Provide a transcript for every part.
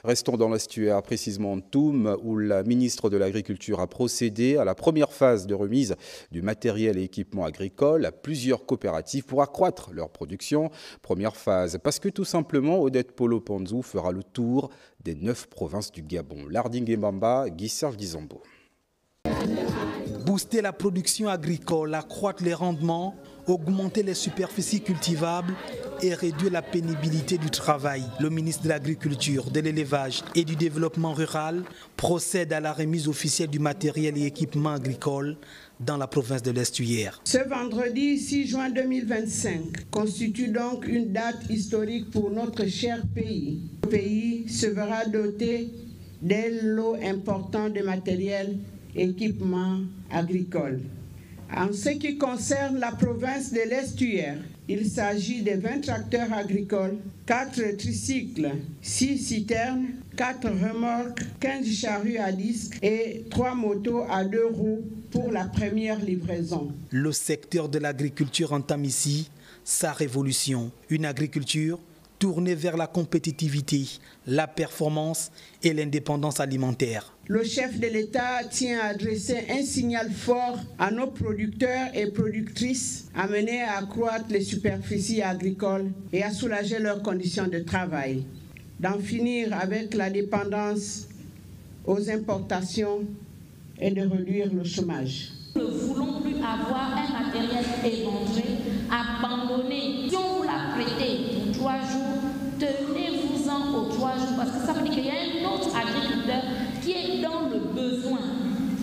Restons dans l'estuaire, précisément Toum, où la ministre de l'Agriculture a procédé à la première phase de remise du matériel et équipement agricole à plusieurs coopératives pour accroître leur production. Première phase, parce que tout simplement, Odette Polo-Panzou fera le tour des 9 provinces du Gabon. Lardingue Mbamba, Guy-Serge Dizombo. Booster la production agricole, accroître les rendements, augmenter les superficies cultivables et réduire la pénibilité du travail. Le ministre de l'Agriculture, de l'Élevage et du Développement rural procède à la remise officielle du matériel et équipement agricole dans la province de l'Estuaire. Ce vendredi 6 juin 2025 constitue donc une date historique pour notre cher pays. Le pays se verra doté d'un lot important de matériel et équipement agricole. En ce qui concerne la province de l'Estuaire, il s'agit de 20 tracteurs agricoles, 4 tricycles, 6 citernes, 4 remorques, 15 charrues à disque et 3 motos à 2 roues pour la première livraison. Le secteur de l'agriculture entame ici sa révolution. Une agriculture tournée vers la compétitivité, la performance et l'indépendance alimentaire. Le chef de l'État tient à adresser un signal fort à nos producteurs et productrices, amenés à accroître les superficies agricoles et à soulager leurs conditions de travail, d'en finir avec la dépendance aux importations et de réduire le chômage. Nous ne voulons plus avoir un matériel éventré, abandonné. Si on vous l'a prêté pour 3 jours, tenez-vous-en aux 3 jours, parce que ça veut dire qu'il y a un autre agriculteur qui est dans le besoin.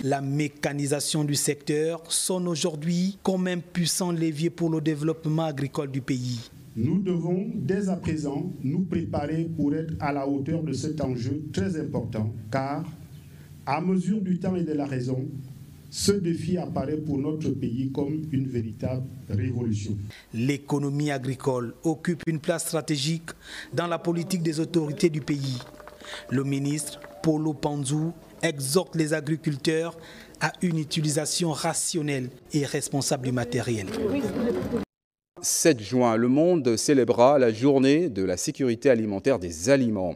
La mécanisation du secteur sonne aujourd'hui comme un puissant levier pour le développement agricole du pays. Nous devons dès à présent nous préparer pour être à la hauteur de cet enjeu très important, car à mesure du temps et de la raison, ce défi apparaît pour notre pays comme une véritable révolution. L'économie agricole occupe une place stratégique dans la politique des autorités du pays. Le ministre Polo-Panzou exhorte les agriculteurs à une utilisation rationnelle et responsable du matériel. 7 juin, le monde célébrera la journée de la sécurité alimentaire des aliments.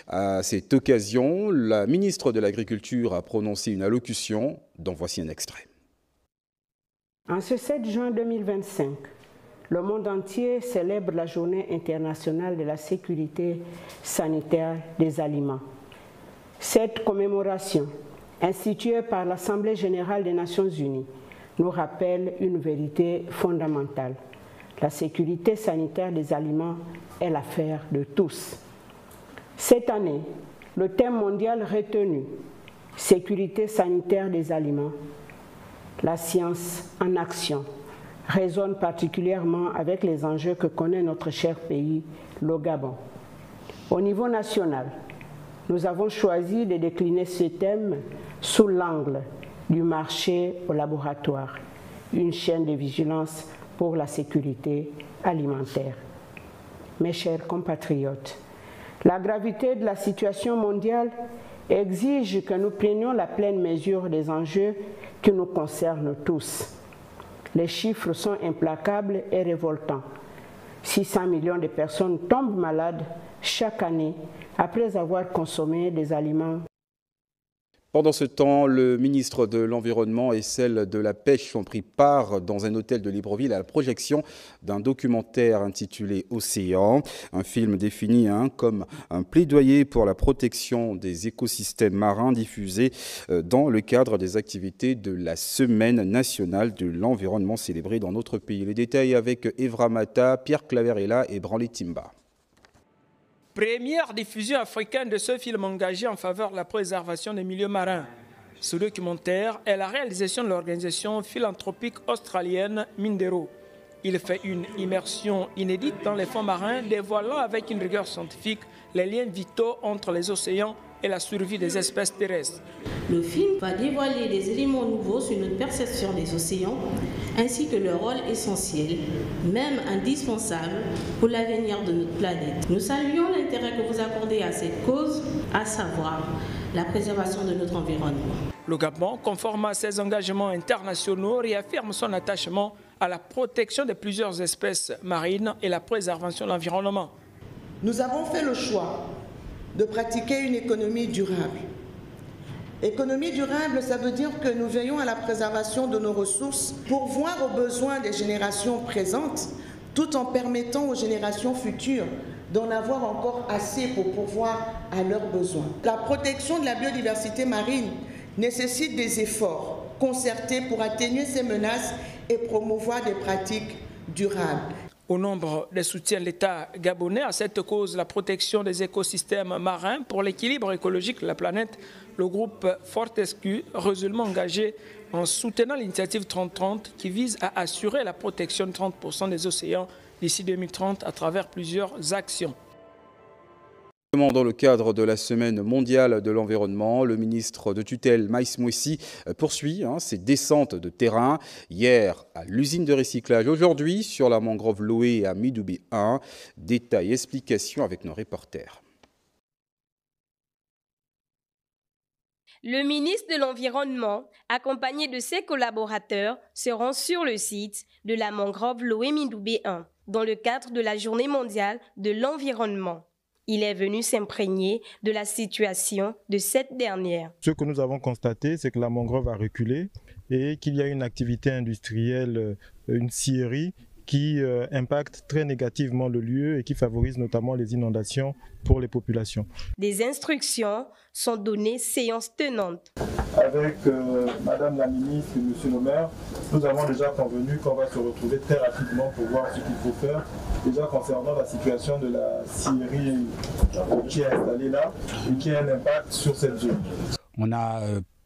À cette occasion, la ministre de l'Agriculture a prononcé une allocution dont voici un extrait. En ce 7 juin 2025, le monde entier célèbre la journée internationale de la sécurité sanitaire des aliments. Cette commémoration, instituée par l'Assemblée générale des Nations unies, nous rappelle une vérité fondamentale. La sécurité sanitaire des aliments est l'affaire de tous. Cette année, le thème mondial retenu, sécurité sanitaire des aliments, la science en action, résonne particulièrement avec les enjeux que connaît notre cher pays, le Gabon. Au niveau national, nous avons choisi de décliner ce thème sous l'angle du marché au laboratoire, une chaîne de vigilance pour la sécurité alimentaire. Mes chers compatriotes, la gravité de la situation mondiale exige que nous prenions la pleine mesure des enjeux qui nous concernent tous. Les chiffres sont implacables et révoltants. 600 millions de personnes tombent malades chaque année après avoir consommé des aliments. Pendant ce temps, le ministre de l'Environnement et celle de la Pêche ont pris part dans un hôtel de Libreville à la projection d'un documentaire intitulé Océan, un film défini comme un plaidoyer pour la protection des écosystèmes marins diffusé dans le cadre des activités de la Semaine nationale de l'environnement célébrée dans notre pays. Les détails avec Evra Mata, Pierre Claverella et Branly Timba. Première diffusion africaine de ce film engagé en faveur de la préservation des milieux marins. Ce documentaire est la réalisation de l'organisation philanthropique australienne Mindero. Il fait une immersion inédite dans les fonds marins, dévoilant avec une rigueur scientifique les liens vitaux entre les océans et la survie des espèces terrestres. Le film va dévoiler des éléments nouveaux sur notre perception des océans, ainsi que leur rôle essentiel, même indispensable pour l'avenir de notre planète. Nous saluons l'intérêt que vous accordez à cette cause, à savoir la préservation de notre environnement. Le Gabon, conforme à ses engagements internationaux, réaffirme son attachement à la protection de plusieurs espèces marines et la préservation de l'environnement. Nous avons fait le choix de pratiquer une économie durable. Économie durable, ça veut dire que nous veillons à la préservation de nos ressources pour voir aux besoins des générations présentes, tout en permettant aux générations futures d'en avoir encore assez pour pourvoir à leurs besoins. La protection de la biodiversité marine nécessite des efforts concertés pour atténuer ces menaces et promouvoir des pratiques durables. Au nombre des soutiens de l'État gabonais à cette cause, la protection des écosystèmes marins pour l'équilibre écologique de la planète, le groupe Fortescue, résolument engagé en soutenant l'initiative 3030 qui vise à assurer la protection de 30% des océans d'ici 2030 à travers plusieurs actions. Dans le cadre de la Semaine mondiale de l'environnement, le ministre de tutelle Maïs Moussi poursuit ses descentes de terrain. Hier à l'usine de recyclage, aujourd'hui sur la mangrove Loé à Midoubé 1. Détails et explications avec nos reporters. Le ministre de l'Environnement, accompagné de ses collaborateurs, se rend sur le site de la mangrove Loé Midoubé 1 dans le cadre de la Journée mondiale de l'environnement. Il est venu s'imprégner de la situation de cette dernière. Ce que nous avons constaté, c'est que la mangrove a reculé et qu'il y a une activité industrielle, une scierie qui impacte très négativement le lieu et qui favorise notamment les inondations pour les populations. Des instructions sont données séance tenante. Avec Madame la ministre et Monsieur le maire, nous avons déjà convenu qu'on va se retrouver très rapidement pour voir ce qu'il faut faire. Déjà concernant la situation de la scierie qui est installée là et qui a un impact sur cette zone. On a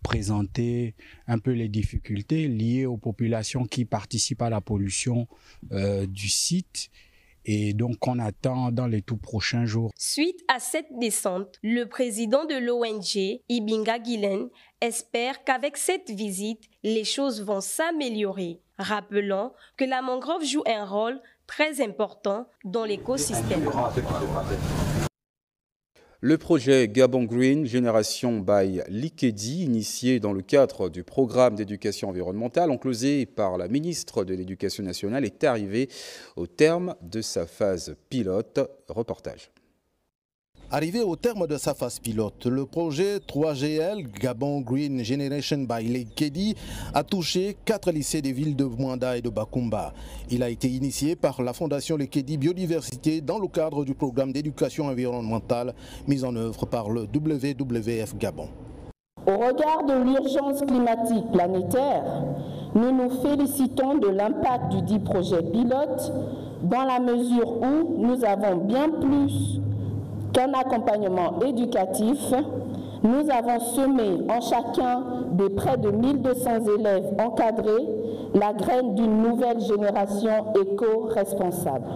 présenter un peu les difficultés liées aux populations qui participent à la pollution du site et donc on attend dans les tout prochains jours. Suite à cette descente, le président de l'ONG, Ibinga Guilen, espère qu'avec cette visite, les choses vont s'améliorer. Rappelons que la mangrove joue un rôle très important dans l'écosystème. Le projet Gabon Green Génération by Likedi, initié dans le cadre du programme d'éducation environnementale, enclosé par la ministre de l'Éducation nationale, est arrivé au terme de sa phase pilote. Reportage. Arrivé au terme de sa phase pilote, le projet 3GL Gabon Green Generation by Likedi a touché 4 lycées des villes de Mwanda et de Bakumba. Il a été initié par la Fondation Likedi Biodiversité dans le cadre du programme d'éducation environnementale mis en œuvre par le WWF Gabon. Au regard de l'urgence climatique planétaire, nous nous félicitons de l'impact du dit projet pilote dans la mesure où nous avons bien plus qu'un accompagnement éducatif, nous avons semé en chacun des près de 1200 élèves encadrés la graine d'une nouvelle génération éco-responsable.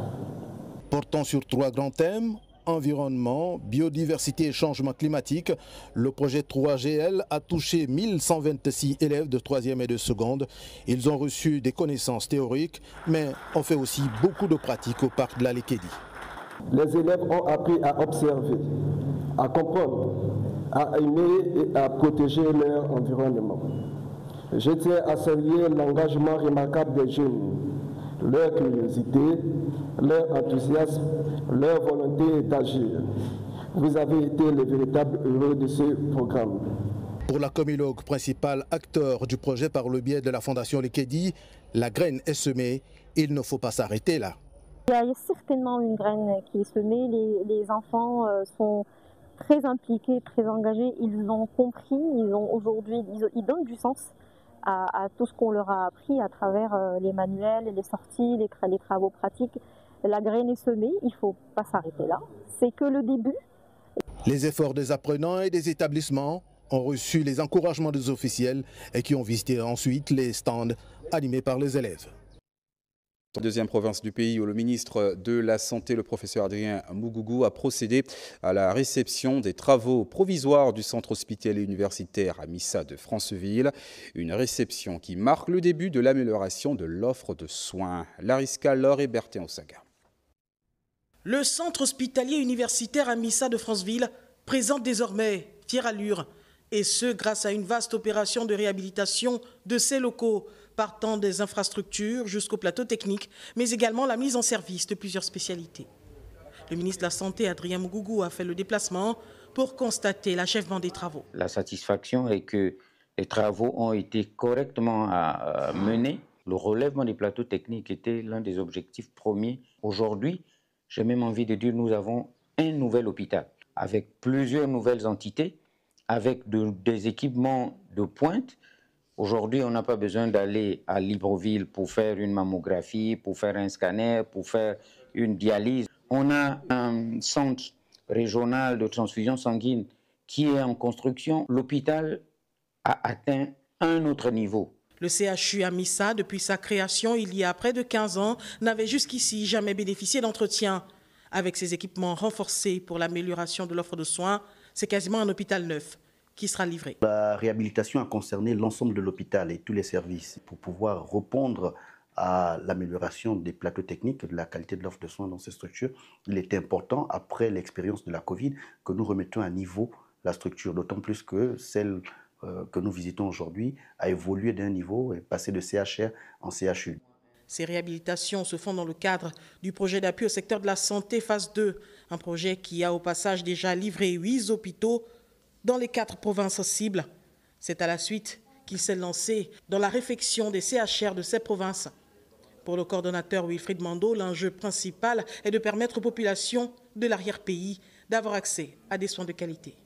Portant sur 3 grands thèmes, environnement, biodiversité et changement climatique, le projet 3GL a touché 1126 élèves de 3e et de seconde. Ils ont reçu des connaissances théoriques, mais ont fait aussi beaucoup de pratiques au parc de la Likedi. Les élèves ont appris à observer, à comprendre, à aimer et à protéger leur environnement. Je tiens à saluer l'engagement remarquable des jeunes, leur curiosité, leur enthousiasme, leur volonté d'agir. Vous avez été les véritables héros de ce programme. Pour la communauté principale acteur du projet par le biais de la Fondation Likedi, la graine est semée, il ne faut pas s'arrêter là. Il y a certainement une graine qui est semée, les enfants sont très impliqués, très engagés, ils ont compris, ils donnent du sens à tout ce qu'on leur a appris à travers les manuels, les sorties, les travaux pratiques. La graine est semée, il ne faut pas s'arrêter là, c'est que le début. Les efforts des apprenants et des établissements ont reçu les encouragements des officiels et qui ont visité ensuite les stands animés par les élèves. Deuxième province du pays où le ministre de la Santé, le professeur Adrien Mougougou, a procédé à la réception des travaux provisoires du centre hospitalier universitaire à Missa de Franceville. Une réception qui marque le début de l'amélioration de l'offre de soins. Lariska Laure et Bertin Osaga. Le centre hospitalier universitaire à Missa de Franceville présente désormais fière allure, et ce grâce à une vaste opération de réhabilitation de ses locaux, partant des infrastructures jusqu'au plateau technique, mais également la mise en service de plusieurs spécialités. Le ministre de la Santé, Adrien Mougougou, a fait le déplacement pour constater l'achèvement des travaux. La satisfaction est que les travaux ont été correctement menés. Le relèvement des plateaux techniques était l'un des objectifs premiers. Aujourd'hui, j'ai même envie de dire, nous avons un nouvel hôpital avec plusieurs nouvelles entités, avec des équipements de pointe. Aujourd'hui, on n'a pas besoin d'aller à Libreville pour faire une mammographie, pour faire un scanner, pour faire une dialyse. On a un centre régional de transfusion sanguine qui est en construction. L'hôpital a atteint un autre niveau. Le CHU Amissa, depuis sa création il y a près de 15 ans, n'avait jusqu'ici jamais bénéficié d'entretien. Avec ses équipements renforcés pour l'amélioration de l'offre de soins, c'est quasiment un hôpital neuf qui sera livré. La réhabilitation a concerné l'ensemble de l'hôpital et tous les services pour pouvoir répondre à l'amélioration des plateaux techniques, de la qualité de l'offre de soins dans ces structures. Il était important, après l'expérience de la Covid, que nous remettions à niveau la structure, d'autant plus que celle que nous visitons aujourd'hui a évolué d'un niveau et passé de CHR en CHU. Ces réhabilitations se font dans le cadre du projet d'appui au secteur de la santé phase 2, un projet qui a au passage déjà livré 8 hôpitaux dans les 4 provinces cibles. C'est à la suite qu'il s'est lancé dans la réfection des CHR de ces provinces. Pour le coordonnateur Wilfried Mando, l'enjeu principal est de permettre aux populations de l'arrière-pays d'avoir accès à des soins de qualité.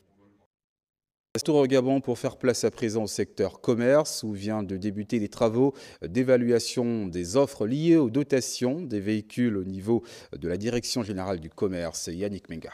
Retour au Gabon pour faire place à présent au secteur commerce où vient de débuter les travaux d'évaluation des offres liées aux dotations des véhicules au niveau de la Direction générale du commerce. Yannick Menga.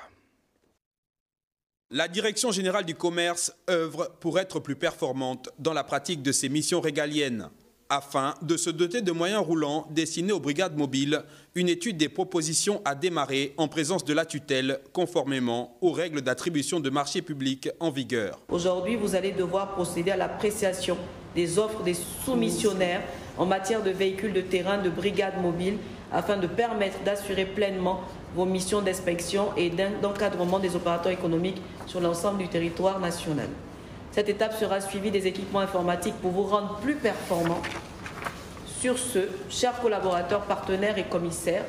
La Direction générale du commerce œuvre pour être plus performante dans la pratique de ses missions régaliennes. Afin de se doter de moyens roulants destinés aux brigades mobiles, une étude des propositions a démarré en présence de la tutelle, conformément aux règles d'attribution de marchés publics en vigueur. Aujourd'hui, vous allez devoir procéder à l'appréciation des offres des soumissionnaires en matière de véhicules de terrain de brigades mobiles afin de permettre d'assurer pleinement vos missions d'inspection et d'encadrement des opérateurs économiques sur l'ensemble du territoire national. Cette étape sera suivie des équipements informatiques pour vous rendre plus performants. Sur ce, chers collaborateurs, partenaires et commissaires,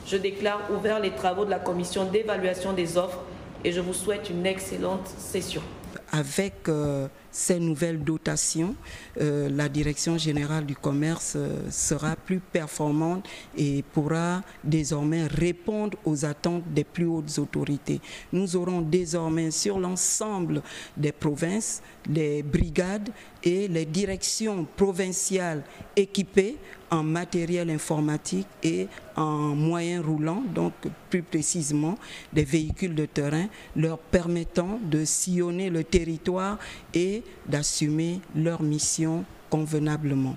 je déclare ouverts les travaux de la commission d'évaluation des offres et je vous souhaite une excellente session. Avec ces nouvelles dotations, la Direction générale du commerce sera plus performante et pourra désormais répondre aux attentes des plus hautes autorités. Nous aurons désormais sur l'ensemble des provinces, les brigades et les directions provinciales équipées en matériel informatique et en moyens roulants, donc plus précisément des véhicules de terrain leur permettant de sillonner le territoire et d'assumer leur mission convenablement.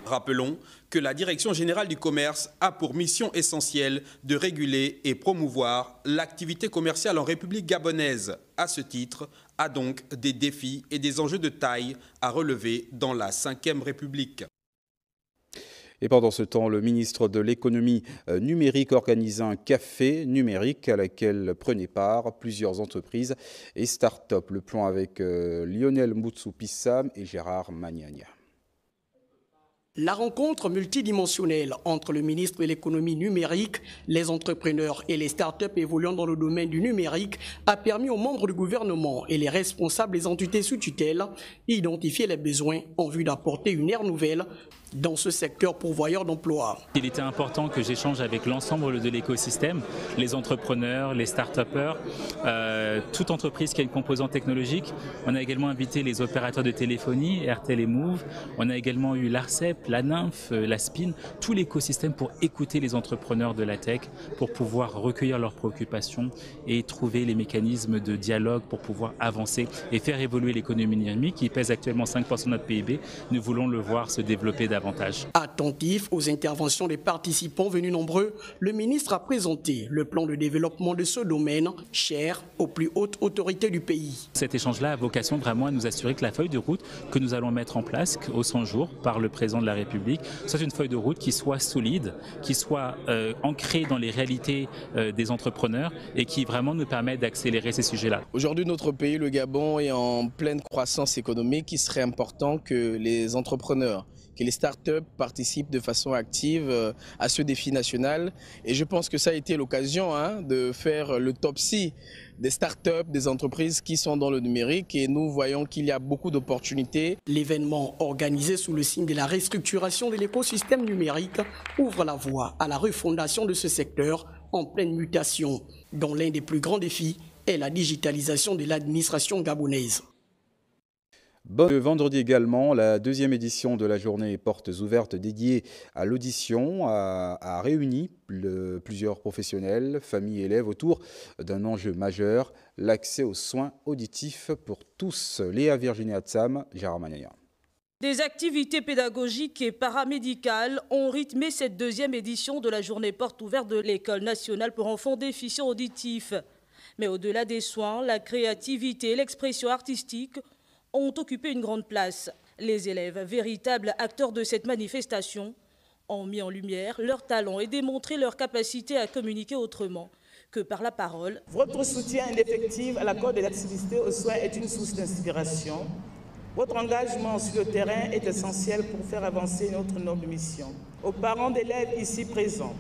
Rappelons que la Direction générale du commerce a pour mission essentielle de réguler et promouvoir l'activité commerciale en République gabonaise. À ce titre, a donc des défis et des enjeux de taille à relever dans la 5e République. Et pendant ce temps, le ministre de l'économie numérique organise un café numérique à laquelle prenaient part plusieurs entreprises et start-up. Le plan avec Lionel Moutsou-Pissam et Gérard Magnagna. La rencontre multidimensionnelle entre le ministre de l'économie numérique, les entrepreneurs et les start-up évoluant dans le domaine du numérique a permis aux membres du gouvernement et les responsables des entités sous tutelle d'identifier les besoins en vue d'apporter une ère nouvelle dans ce secteur pourvoyeur d'emplois. Il était important que j'échange avec l'ensemble de l'écosystème, les entrepreneurs, les start-upers, toute entreprise qui a une composante technologique. On a également invité les opérateurs de téléphonie, RTL et Move. On a également eu l'ARCEP, la NYMF, la SPIN, tout l'écosystème pour écouter les entrepreneurs de la tech, pour pouvoir recueillir leurs préoccupations et trouver les mécanismes de dialogue pour pouvoir avancer et faire évoluer l'économie numérique qui pèse actuellement 5% de notre PIB. Nous voulons le voir se développer davantage. Attentif aux interventions des participants venus nombreux, le ministre a présenté le plan de développement de ce domaine, cher aux plus hautes autorités du pays. Cet échange-là a vocation vraiment à nous assurer que la feuille de route que nous allons mettre en place aux 100 jours par le président de la République soit une feuille de route qui soit solide, qui soit ancrée dans les réalités des entrepreneurs et qui vraiment nous permette d'accélérer ces sujets-là. Aujourd'hui, notre pays, le Gabon, est en pleine croissance économique. Il serait important que les entrepreneurs que les startups participent de façon active à ce défi national. Et je pense que ça a été l'occasion de faire l'autopsie des startups, des entreprises qui sont dans le numérique, et nous voyons qu'il y a beaucoup d'opportunités. L'événement organisé sous le signe de la restructuration de l'écosystème numérique ouvre la voie à la refondation de ce secteur en pleine mutation, dont l'un des plus grands défis est la digitalisation de l'administration gabonaise. Le vendredi également, la deuxième édition de la journée Portes ouvertes dédiée à l'audition a réuni plusieurs professionnels, familles et élèves autour d'un enjeu majeur, l'accès aux soins auditifs pour tous. Léa Virginie Atsam, Gérard Manaya. Des activités pédagogiques et paramédicales ont rythmé cette deuxième édition de la journée Portes ouvertes de l'École nationale pour enfants déficients auditifs. Mais au-delà des soins, la créativité et l'expression artistique ont occupé une grande place. Les élèves, véritables acteurs de cette manifestation, ont mis en lumière leur talent et démontré leur capacité à communiquer autrement que par la parole. Votre soutien indéfectible à l'accord de l'accessibilité aux soins est une source d'inspiration. Votre engagement sur le terrain est essentiel pour faire avancer notre noble mission. Aux parents d'élèves ici présents,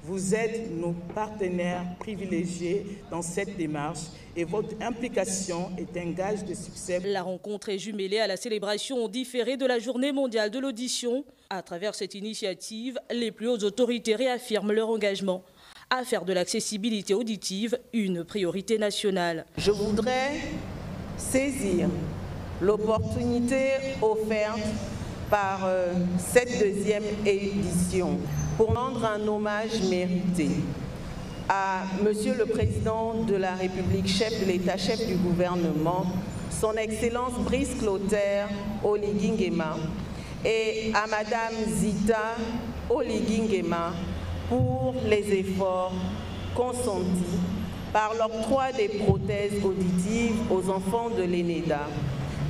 vous êtes nos partenaires privilégiés dans cette démarche et votre implication est un gage de succès. La rencontre est jumelée à la célébration différée de la Journée mondiale de l'audition. À travers cette initiative, les plus hautes autorités réaffirment leur engagement à faire de l'accessibilité auditive une priorité nationale. Je voudrais saisir l'opportunité offerte par cette deuxième édition pour rendre un hommage mérité à Monsieur le Président de la République, chef de l'État, chef du gouvernement, son Excellence Brice Clotaire Oligui Nguema, et à Madame Zita Oligui Nguema pour les efforts consentis par l'octroi des prothèses auditives aux enfants de l'ENEDA,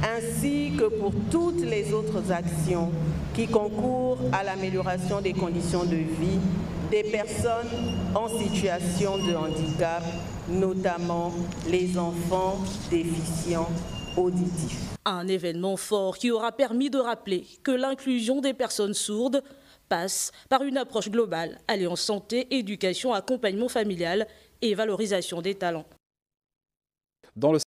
ainsi que pour toutes les autres actions qui concourent à l'amélioration des conditions de vie des personnes en situation de handicap, notamment les enfants déficients auditifs. Un événement fort qui aura permis de rappeler que l'inclusion des personnes sourdes passe par une approche globale alliant santé, éducation, accompagnement familial et valorisation des talents. Dans le